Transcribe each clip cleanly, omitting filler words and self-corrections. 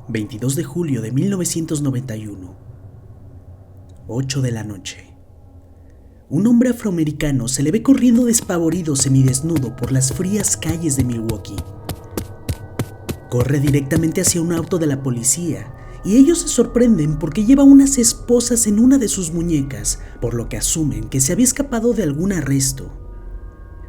22 de julio de 1991, 8 de la noche. Un hombre afroamericano se le ve corriendo despavorido semidesnudo por las frías calles de Milwaukee. Corre directamente hacia un auto de la policía y ellos se sorprenden porque lleva unas esposas en una de sus muñecas, por lo que asumen que se había escapado de algún arresto.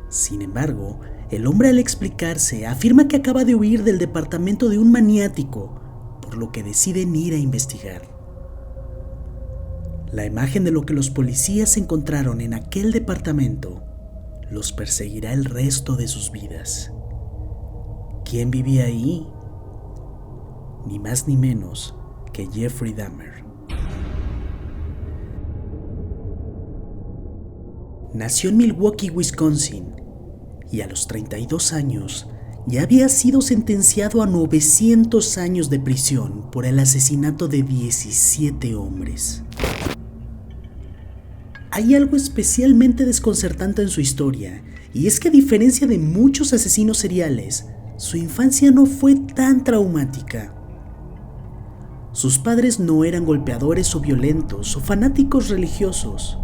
Sin embargo, el hombre al explicarse afirma que acaba de huir del departamento de un maniático, por lo que deciden ir a investigar. La imagen de lo que los policías encontraron en aquel departamento los perseguirá el resto de sus vidas. ¿Quién vivía ahí? Ni más ni menos que Jeffrey Dahmer. Nació en Milwaukee, Wisconsin, y a los 32 años ya había sido sentenciado a 900 años de prisión por el asesinato de 17 hombres. Hay algo especialmente desconcertante en su historia, y es que a diferencia de muchos asesinos seriales, su infancia no fue tan traumática. Sus padres no eran golpeadores o violentos o fanáticos religiosos.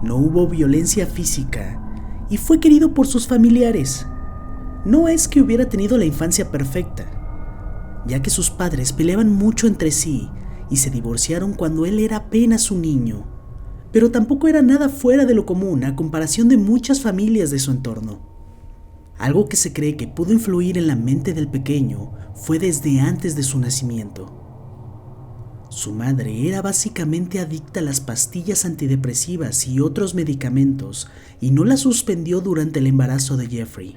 No hubo violencia física y fue querido por sus familiares. No es que hubiera tenido la infancia perfecta, ya que sus padres peleaban mucho entre sí y se divorciaron cuando él era apenas un niño, pero tampoco era nada fuera de lo común a comparación de muchas familias de su entorno. Algo que se cree que pudo influir en la mente del pequeño fue desde antes de su nacimiento. Su madre era básicamente adicta a las pastillas antidepresivas y otros medicamentos y no la suspendió durante el embarazo de Jeffrey.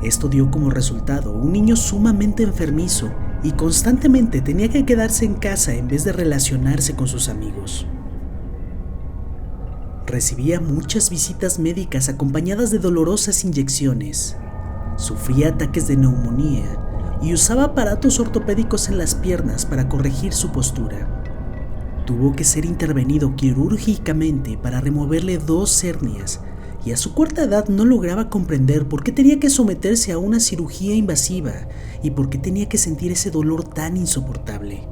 Esto dio como resultado un niño sumamente enfermizo y constantemente tenía que quedarse en casa en vez de relacionarse con sus amigos. Recibía muchas visitas médicas acompañadas de dolorosas inyecciones, sufría ataques de neumonía y usaba aparatos ortopédicos en las piernas para corregir su postura. Tuvo que ser intervenido quirúrgicamente para removerle 2 hernias y a su corta edad no lograba comprender por qué tenía que someterse a una cirugía invasiva y por qué tenía que sentir ese dolor tan insoportable.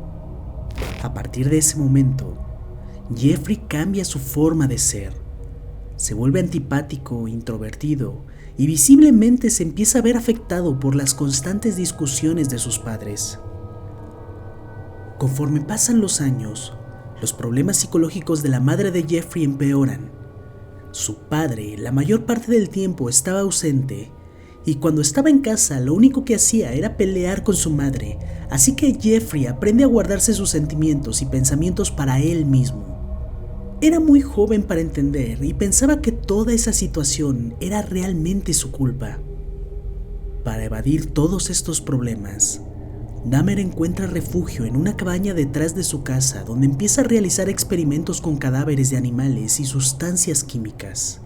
A partir de ese momento, Jeffrey cambia su forma de ser. Se vuelve antipático, introvertido y visiblemente se empieza a ver afectado por las constantes discusiones de sus padres. Conforme pasan los años, los problemas psicológicos de la madre de Jeffrey empeoran. Su padre la mayor parte del tiempo estaba ausente y cuando estaba en casa lo único que hacía era pelear con su madre, así que Jeffrey aprende a guardarse sus sentimientos y pensamientos para él mismo. Era muy joven para entender y pensaba que toda esa situación era realmente su culpa. Para evadir todos estos problemas, Dahmer encuentra refugio en una cabaña detrás de su casa donde empieza a realizar experimentos con cadáveres de animales y sustancias químicas.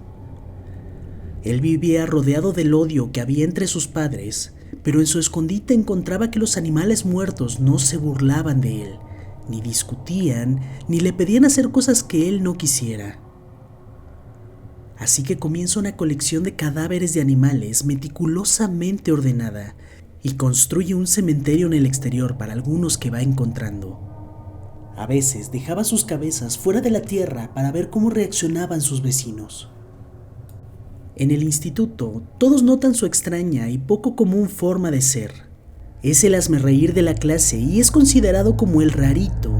Él vivía rodeado del odio que había entre sus padres, pero en su escondite encontraba que los animales muertos no se burlaban de él, ni discutían, ni le pedían hacer cosas que él no quisiera. Así que comienza una colección de cadáveres de animales meticulosamente ordenada y construye un cementerio en el exterior para algunos que va encontrando. A veces dejaba sus cabezas fuera de la tierra para ver cómo reaccionaban sus vecinos. En el instituto, todos notan su extraña y poco común forma de ser. Es el hazmerreír de la clase y es considerado como el rarito,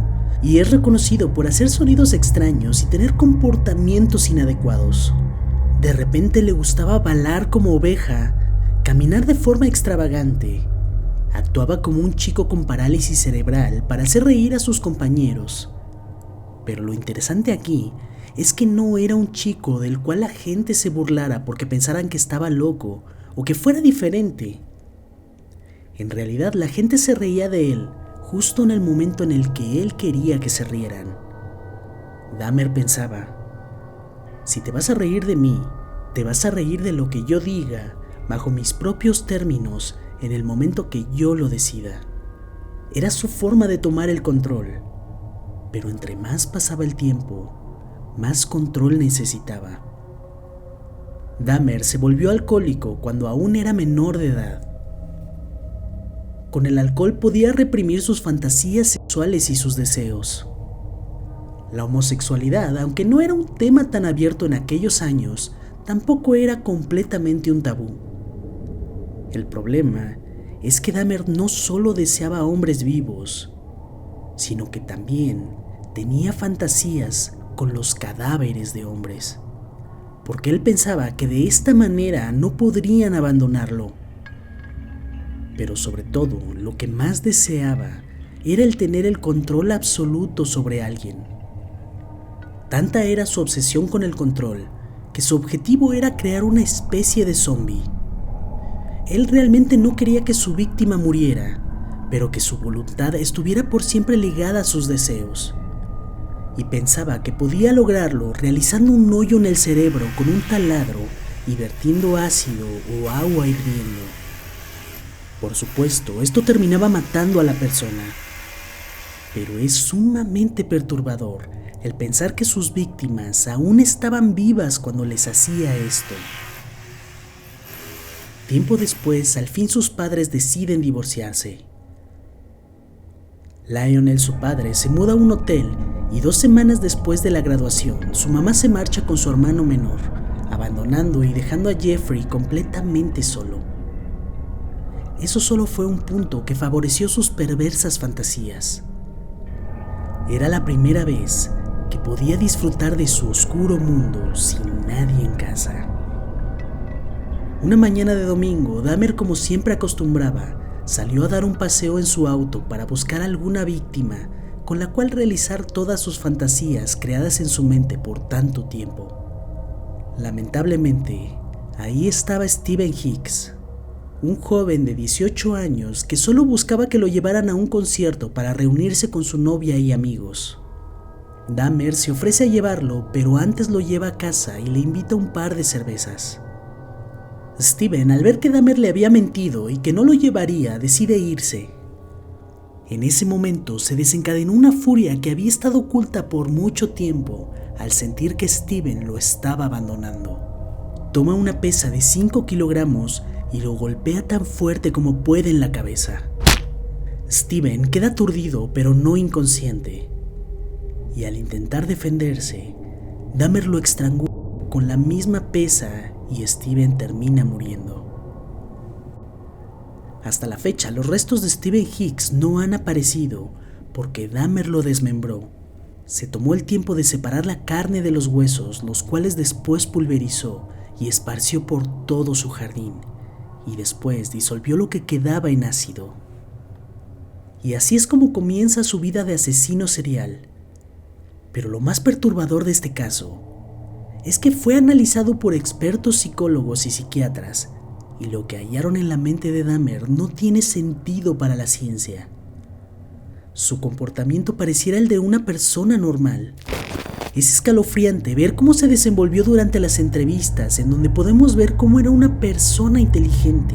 y es reconocido por hacer sonidos extraños y tener comportamientos inadecuados. De repente le gustaba balar como oveja, caminar de forma extravagante. Actuaba como un chico con parálisis cerebral para hacer reír a sus compañeros. Pero lo interesante aquí es que no era un chico del cual la gente se burlara porque pensaran que estaba loco o que fuera diferente. En realidad la gente se reía de él justo en el momento en el que él quería que se rieran. Dahmer pensaba: si te vas a reír de mí, te vas a reír de lo que yo diga, bajo mis propios términos, en el momento que yo lo decida. Era su forma de tomar el control, pero entre más pasaba el tiempo, más control necesitaba. Dahmer se volvió alcohólico cuando aún era menor de edad. con el alcohol podía reprimir sus fantasías sexuales y sus deseos. La homosexualidad, aunque no era un tema tan abierto en aquellos años, tampoco era completamente un tabú. El problema es que Dahmer no solo deseaba hombres vivos, sino que también tenía fantasías con los cadáveres de hombres, porque él pensaba que de esta manera no podrían abandonarlo. Pero sobre todo, lo que más deseaba era el tener el control absoluto sobre alguien. Tanta era su obsesión con el control, que su objetivo era crear una especie de zombie. Él realmente no quería que su víctima muriera, pero que su voluntad estuviera por siempre ligada a sus deseos. Y pensaba que podía lograrlo realizando un hoyo en el cerebro con un taladro y vertiendo ácido o agua hirviendo. Por supuesto, esto terminaba matando a la persona. Pero es sumamente perturbador el pensar que sus víctimas aún estaban vivas cuando les hacía esto. Tiempo después, al fin sus padres deciden divorciarse. Lionel, su padre, se muda a un hotel y 2 semanas después de la graduación, su mamá se marcha con su hermano menor, abandonando y dejando a Jeffrey completamente solo. Eso solo fue un punto que favoreció sus perversas fantasías. Era la primera vez que podía disfrutar de su oscuro mundo sin nadie en casa. Una mañana de domingo, Dahmer, como siempre acostumbraba, salió a dar un paseo en su auto para buscar alguna víctima con la cual realizar todas sus fantasías creadas en su mente por tanto tiempo. Lamentablemente, ahí estaba Steven Hicks, un joven de 18 años que solo buscaba que lo llevaran a un concierto para reunirse con su novia y amigos. Dahmer se ofrece a llevarlo, pero antes lo lleva a casa y le invita un par de cervezas. Steven, al ver que Dahmer le había mentido y que no lo llevaría, decide irse. En ese momento se desencadenó una furia que había estado oculta por mucho tiempo al sentir que Steven lo estaba abandonando. Toma una pesa de 5 kilogramos y lo golpea tan fuerte como puede en la cabeza. Steven queda aturdido pero no inconsciente, y al intentar defenderse, Dahmer lo estrangula con la misma pesa y Steven termina muriendo. Hasta la fecha, los restos de Steven Hicks no han aparecido porque Dahmer lo desmembró. Se tomó el tiempo de separar la carne de los huesos, los cuales después pulverizó y esparció por todo su jardín, y después disolvió lo que quedaba en ácido. Y así es como comienza su vida de asesino serial. Pero lo más perturbador de este caso es que fue analizado por expertos psicólogos y psiquiatras, y lo que hallaron en la mente de Dahmer no tiene sentido para la ciencia. Su comportamiento pareciera el de una persona normal. Es escalofriante ver cómo se desenvolvió durante las entrevistas, en donde podemos ver cómo era una persona inteligente,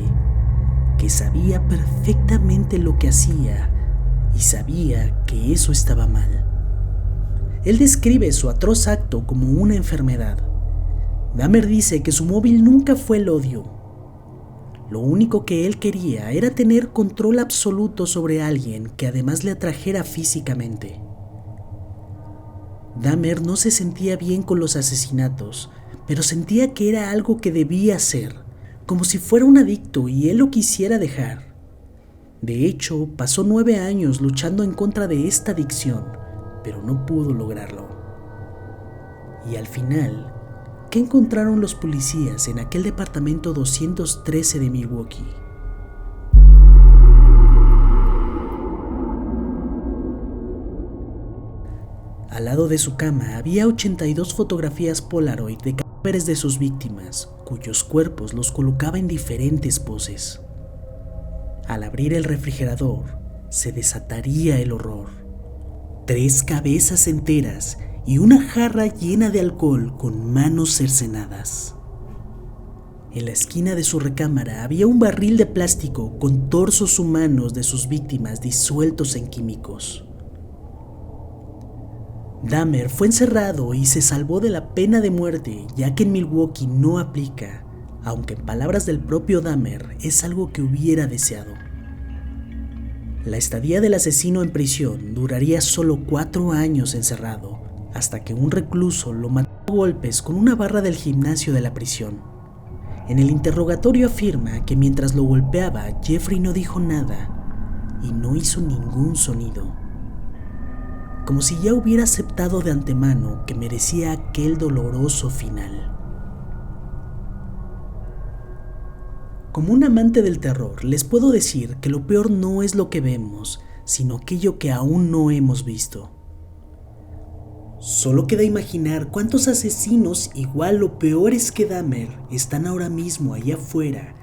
que sabía perfectamente lo que hacía y sabía que eso estaba mal. Él describe su atroz acto como una enfermedad. Dahmer dice que su móvil nunca fue el odio. Lo único que él quería era tener control absoluto sobre alguien que además le atrajera físicamente. Dahmer no se sentía bien con los asesinatos, pero sentía que era algo que debía hacer, como si fuera un adicto y él lo quisiera dejar. De hecho, pasó 9 años luchando en contra de esta adicción, pero no pudo lograrlo. Y al final, ¿qué encontraron los policías en aquel departamento 213 de Milwaukee? Al lado de su cama había 82 fotografías Polaroid de cadáveres de sus víctimas, cuyos cuerpos los colocaba en diferentes poses. Al abrir el refrigerador, se desataría el horror. 3 cabezas enteras y una jarra llena de alcohol con manos cercenadas. En la esquina de su recámara había un barril de plástico con torsos humanos de sus víctimas disueltos en químicos. Dahmer fue encerrado y se salvó de la pena de muerte, ya que en Milwaukee no aplica, aunque en palabras del propio Dahmer es algo que hubiera deseado. La estadía del asesino en prisión duraría solo 4 años encerrado, hasta que un recluso lo mató a golpes con una barra del gimnasio de la prisión. En el interrogatorio afirma que mientras lo golpeaba, Jeffrey no dijo nada y no hizo ningún sonido, como si ya hubiera aceptado de antemano que merecía aquel doloroso final. Como un amante del terror, les puedo decir que lo peor no es lo que vemos, sino aquello que aún no hemos visto. Solo queda imaginar cuántos asesinos igual o peores que Dahmer están ahora mismo allá afuera,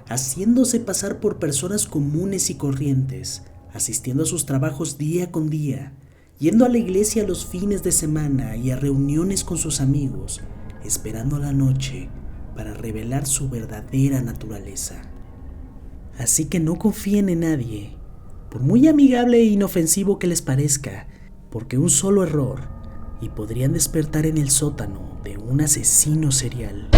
haciéndose pasar por personas comunes y corrientes, asistiendo a sus trabajos día con día, yendo a la iglesia los fines de semana y a reuniones con sus amigos, esperando la noche para revelar su verdadera naturaleza. Así que no confíen en nadie, por muy amigable e inofensivo que les parezca, porque un solo error y podrían despertar en el sótano de un asesino serial.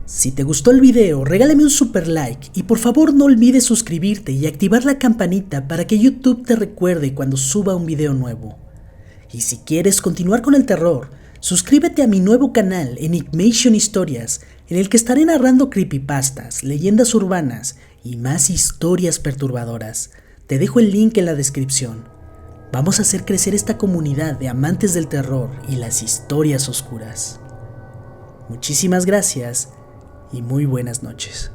Si te gustó el video, regálame un super like y por favor no olvides suscribirte y activar la campanita para que YouTube te recuerde cuando suba un video nuevo. Y si quieres continuar con el terror, suscríbete a mi nuevo canal Enigmation Historias, en el que estaré narrando creepypastas, leyendas urbanas y más historias perturbadoras. Te dejo el link en la descripción. Vamos a hacer crecer esta comunidad de amantes del terror y las historias oscuras. Muchísimas gracias y muy buenas noches.